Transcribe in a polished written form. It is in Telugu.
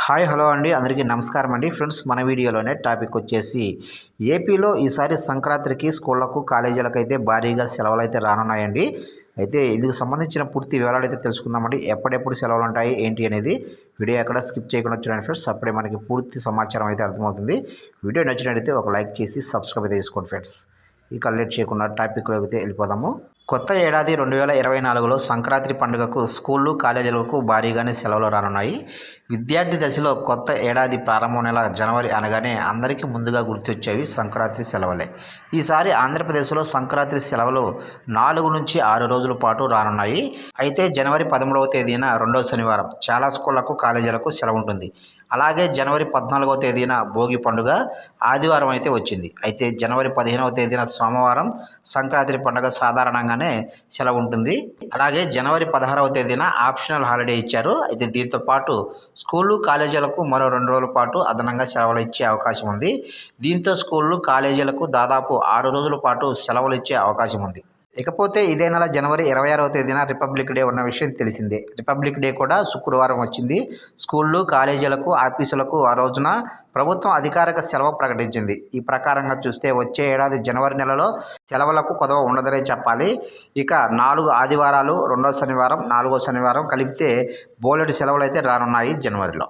హాయ్ హలో అండి, అందరికీ నమస్కారం అండి. ఫ్రెండ్స్, మన వీడియోలోనే టాపిక్ వచ్చేసి ఏపీలో ఈసారి సంక్రాంతికి స్కూళ్లకు కాలేజీలకు అయితే భారీగా సెలవులు అయితే రానున్నాయండి. అయితే ఇందుకు సంబంధించిన పూర్తి వివరాలు అయితే తెలుసుకుందామండి. ఎప్పుడెప్పుడు సెలవులు ఉంటాయి ఏంటి అనేది వీడియో ఎక్కడ స్కిప్ చేయకుండా చూడండి ఫ్రెండ్స్. అప్పుడే మనకి పూర్తి సమాచారం అయితే అర్థమవుతుంది. వీడియో నచ్చినట్లయితే ఒక లైక్ చేసి సబ్స్క్రైబ్ అయితే చేసుకోండి ఫ్రెండ్స్. ఇక లేట్ చేయకుండా టాపిక్లోకి అయితే వెళ్ళిపోదాము. కొత్త ఏడాది 2024లో సంక్రాంతి పండుగకు స్కూళ్ళు కాలేజీలకు భారీగానే సెలవులు రానున్నాయి. విద్యార్థి దశలో కొత్త ఏడాది ప్రారంభం నెల జనవరి అనగానే అందరికీ ముందుగా గుర్తొచ్చేవి సంక్రాంతి సెలవులే. ఈసారి ఆంధ్రప్రదేశ్లో సంక్రాంతి సెలవులు 4 నుంచి 6 రోజుల పాటు రానున్నాయి. అయితే జనవరి 13వ తేదీన రెండవ శనివారం చాలా స్కూళ్లకు కాలేజీలకు సెలవు ఉంటుంది. అలాగే జనవరి 14వ తేదీన భోగి పండుగ ఆదివారం అయితే వచ్చింది. అయితే జనవరి 15వ తేదీన సోమవారం సంక్రాంతి పండుగ సాధారణంగానే సెలవు ఉంటుంది. అలాగే జనవరి 16వ తేదీన ఆప్షనల్ హాలిడే ఇచ్చారు. అయితే దీంతో పాటు స్కూళ్ళు కాలేజీలకు మరో 2 రోజుల పాటు అదనంగా సెలవులు ఇచ్చే అవకాశం ఉంది. దీంతో స్కూళ్ళు కాలేజీలకు దాదాపు 6 రోజుల పాటు సెలవులు ఇచ్చే అవకాశం ఉంది. ఇకపోతే ఇదే నెల జనవరి 26వ తేదీన రిపబ్లిక్ డే ఉన్న విషయం తెలిసిందే. రిపబ్లిక్ డే కూడా శుక్రవారం వచ్చింది. స్కూళ్ళు కాలేజీలకు ఆఫీసులకు ఆ రోజున ప్రభుత్వం అధికారిక సెలవు ప్రకటించింది. ఈ ప్రకారంగా చూస్తే వచ్చే ఏడాది జనవరి నెలలో సెలవులకు కొదవ ఉండదనే చెప్పాలి. ఇక 4 ఆదివారాలు, 2వ శనివారం, 4వ శనివారం కలిపితే బోలెడు సెలవులు అయితే రానున్నాయి జనవరిలో.